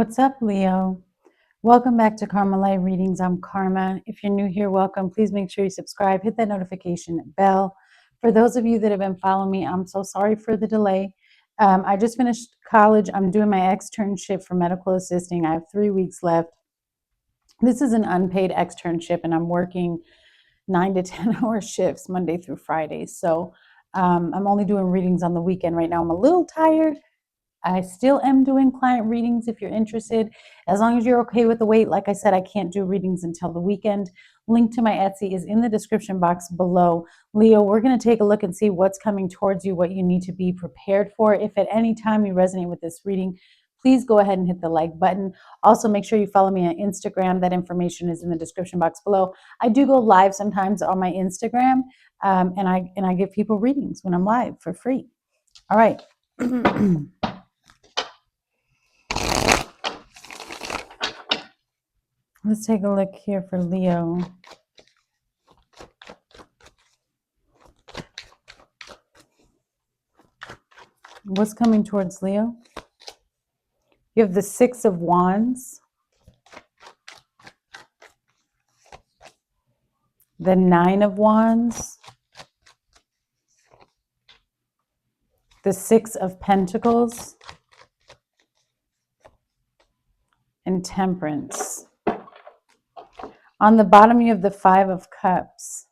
What's up, Leo? Welcome back to Karma Light Readings. I'm Karma. If you're new here, welcome. Please make sure you subscribe, hit that notification bell. For those of you that have been following me, I'm so sorry for the delay. I just finished college. I'm doing my externship for medical assisting. I have 3 weeks left. This is an unpaid externship, and I'm working 9 to 10 hour shifts Monday through Friday. So I'm only doing readings on the weekend right now. I'm a little tired. I still am doing client readings if you're interested. As long as you're okay with the wait, like I said, I can't do readings until the weekend. Link to my Etsy is in the description box below. Leo, we're going to take a look and see what's coming towards you, what you need to be prepared for. If at any time you resonate with this reading, please go ahead and hit the like button. Also, make sure you follow me on Instagram. That information is in the description box below. I do go live sometimes on my Instagram, and I give people readings when I'm live for free. All right. Let's take a look here for Leo. What's coming towards Leo? You have the Six of Wands, the Nine of Wands, the Six of Pentacles, and Temperance. On the bottom, you have the Five of Cups.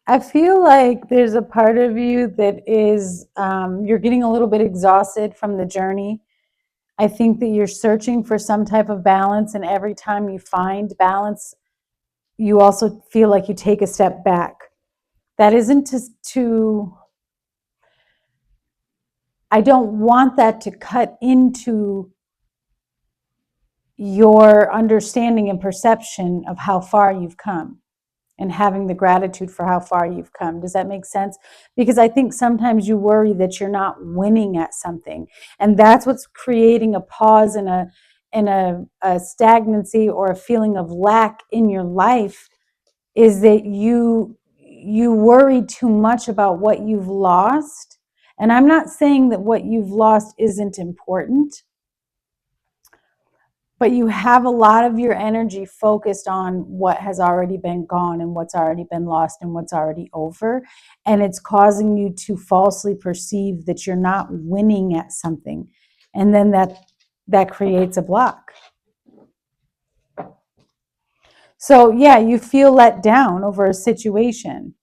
I feel like there's a part of you that is, you're getting a little bit exhausted from the journey. I think that you're searching for some type of balance, and every time you find balance, you also feel like you take a step back. That isn't to I don't want that to cut into your understanding and perception of how far you've come and having the gratitude for how far you've come. Does that make sense? Because I think sometimes you worry that you're not winning at something, and that's what's creating a pause and a stagnancy or a feeling of lack in your life, is that you worry too much about what you've lost. And I'm not saying that what you've lost isn't important, but you have a lot of your energy focused on what has already been gone and what's already been lost and what's already over. And it's causing you to falsely perceive that you're not winning at something. And then that creates a block. So yeah, you feel let down over a situation.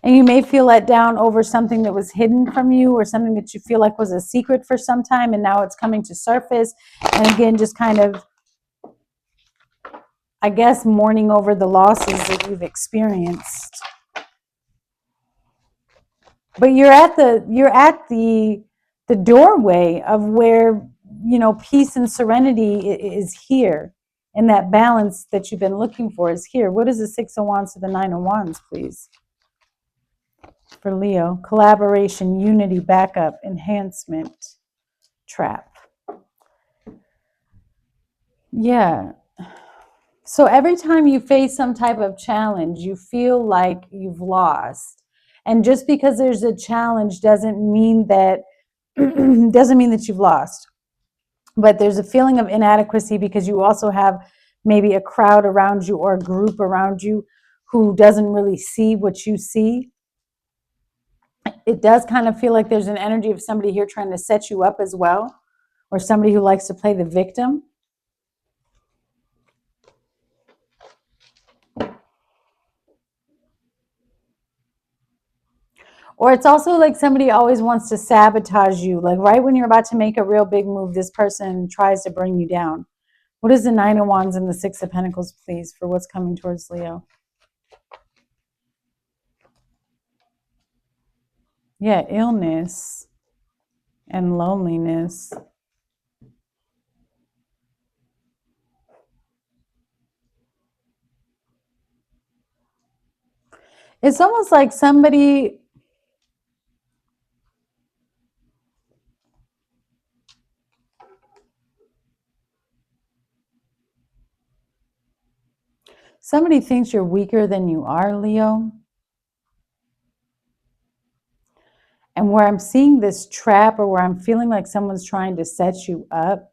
And you may feel let down over something that was hidden from you, or something that you feel like was a secret for some time, and now it's coming to surface. And again, just kind of, I guess, mourning over the losses that you've experienced. But you're at the doorway of where, peace and serenity is here. And that balance that you've been looking for is here. What is the Six of Wands to the Nine of Wands, please? For Leo, collaboration, unity, backup, enhancement, trap. Yeah. So every time you face some type of challenge, you feel like you've lost. And just because there's a challenge doesn't mean that you've lost. But there's a feeling of inadequacy because you also have maybe a crowd around you or a group around you who doesn't really see what you see. It does kind of feel like there's an energy of somebody here trying to set you up as well, or somebody who likes to play the victim. Or it's also like somebody always wants to sabotage you. Like right when you're about to make a real big move, this person tries to bring you down. What is the Nine of Wands and the Six of Pentacles, please, for what's coming towards Leo? Yeah, illness and loneliness. It's almost like somebody... Somebody thinks you're weaker than you are, Leo. And where I'm seeing this trap, or where I'm feeling like someone's trying to set you up,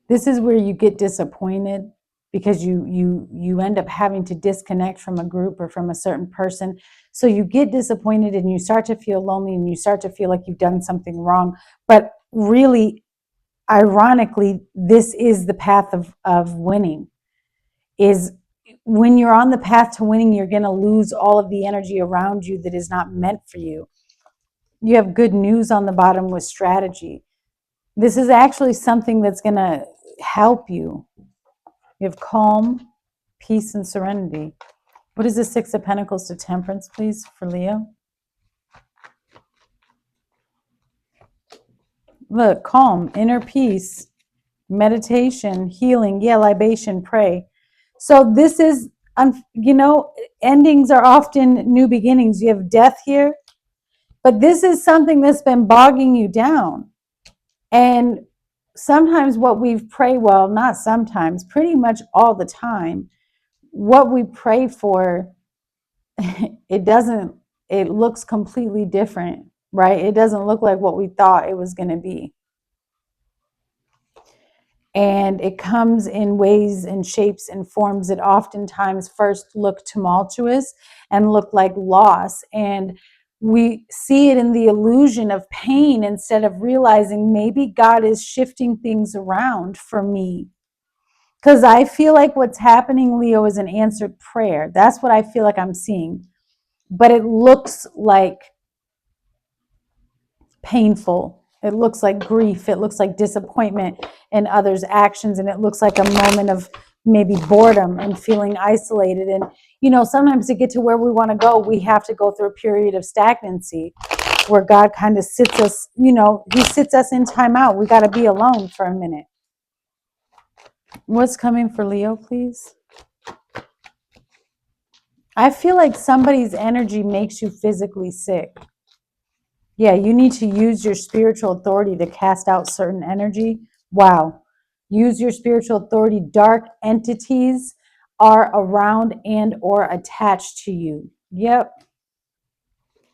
this is where you get disappointed, because you end up having to disconnect from a group or from a certain person. So you get disappointed and you start to feel lonely and you start to feel like you've done something wrong. But really, ironically, this is the path of winning. Is when you're on the path to winning, you're going to lose all of the energy around you that is not meant for you. You have good news on the bottom with strategy. This is actually something that's going to help you. You have calm, peace, and serenity. What is the Six of Pentacles to Temperance, please, for Leo? Look, calm, inner peace, meditation, healing, libation, pray. So this is, endings are often new beginnings. You have death here, but this is something that's been bogging you down. And sometimes what we've prayed, well, not sometimes, pretty much all the time, what we pray for, it looks completely different, right? It doesn't look like what we thought it was going to be. And it comes in ways and shapes and forms that oftentimes first look tumultuous and look like loss. And we see it in the illusion of pain instead of realizing maybe God is shifting things around for me. Because I feel like what's happening, Leo, is an answered prayer. That's what I feel like I'm seeing. But it looks like painful. It looks like grief. It looks like disappointment in others' actions. And it looks like a moment of maybe boredom and feeling isolated. And, sometimes to get to where we want to go, we have to go through a period of stagnancy where God kind of sits us, he sits us in timeout. We got to be alone for a minute. What's coming for Leo, please? I feel like somebody's energy makes you physically sick. Yeah, you need to use your spiritual authority to cast out certain energy. Wow. Use your spiritual authority. Dark entities are around and or attached to you. Yep.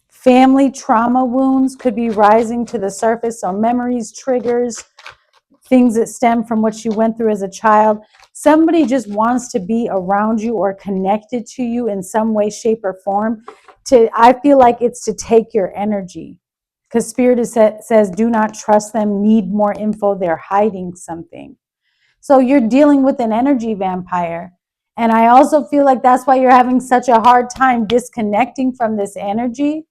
Family trauma wounds could be rising to the surface. So memories, triggers, things that stem from what you went through as a child. Somebody just wants to be around you or connected to you in some way, shape, or form. I feel like it's to take your energy. Because Spirit says, do not trust them, need more info, they're hiding something. So you're dealing with an energy vampire. And I also feel like that's why you're having such a hard time disconnecting from this energy.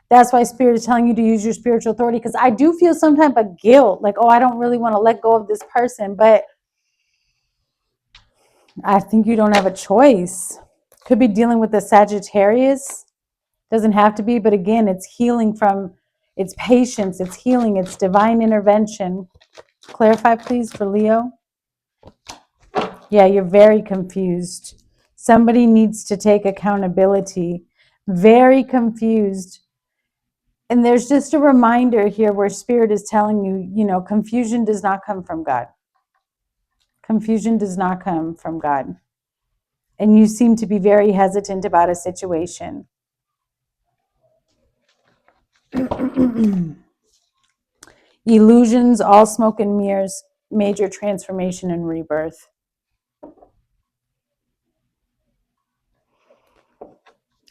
That's why Spirit is telling you to use your spiritual authority. Because I do feel some type of guilt, like, I don't really want to let go of this person. But I think you don't have a choice. Could be dealing with the Sagittarius. Doesn't have to be, but again, it's healing from, it's patience, it's healing, it's divine intervention. Clarify, please, for Leo. Yeah, you're very confused. Somebody needs to take accountability. Very confused. And there's just a reminder here where Spirit is telling you, confusion does not come from God. Confusion does not come from God. And you seem to be very hesitant about a situation. Illusions, all smoke and mirrors, major transformation and rebirth.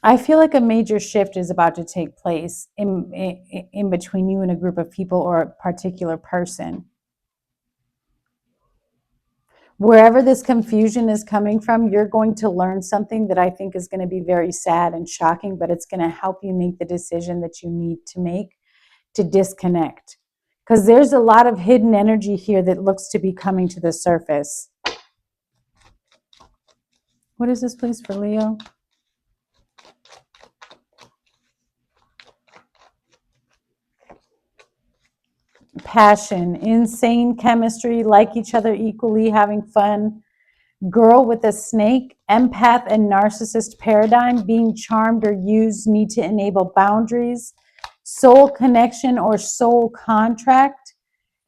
I feel like a major shift is about to take place in between you and a group of people or a particular person. Wherever this confusion is coming from, you're going to learn something that I think is going to be very sad and shocking, but it's going to help you make the decision that you need to make to disconnect. Because there's a lot of hidden energy here that looks to be coming to the surface. What is this, please, for Leo? Passion, insane chemistry, like each other equally, having fun. Girl with a snake, empath and narcissist paradigm, being charmed or used, need to enable boundaries. Soul connection or soul contract.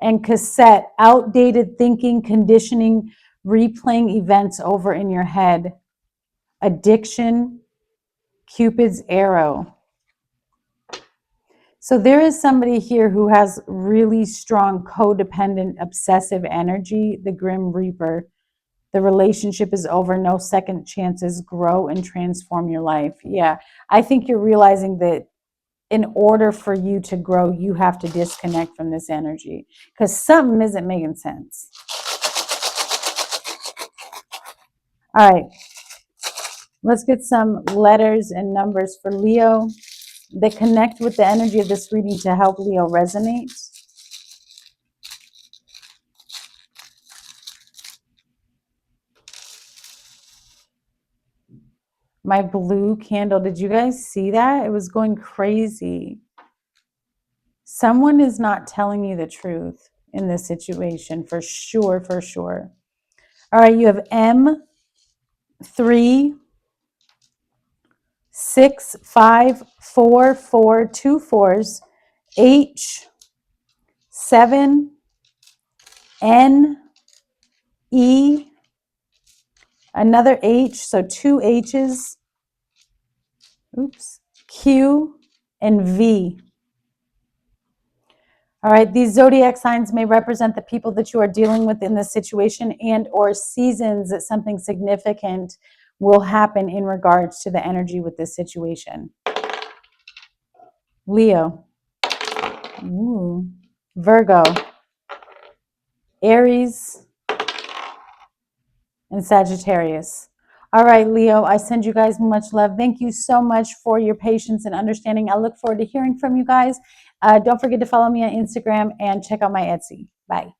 And cassette, outdated thinking, conditioning, replaying events over in your head, addiction, Cupid's arrow. So there is somebody here who has really strong codependent, obsessive energy, the Grim Reaper. The relationship is over, no second chances, grow and transform your life. Yeah, I think you're realizing that in order for you to grow, you have to disconnect from this energy because something isn't making sense. All right, let's get some letters and numbers for Leo that connect with the energy of this reading to help Leo resonate. My blue candle, did you guys see that? It was going crazy. Someone is not telling you the truth in this situation, for sure, for sure. All right, you have M, 3, 6, 5, 4, 4, 2 fours, H, 7, N, E, another H, so 2 H's, oops, Q, and V. All right, these zodiac signs may represent the people that you are dealing with in this situation and or seasons that something significant will happen in regards to the energy with this situation. Leo, ooh, Virgo, Aries, and Sagittarius. All right, Leo, I send you guys much love. Thank you so much for your patience and understanding. I look forward to hearing from you guys. Don't forget to follow me on Instagram and check out my Etsy. Bye.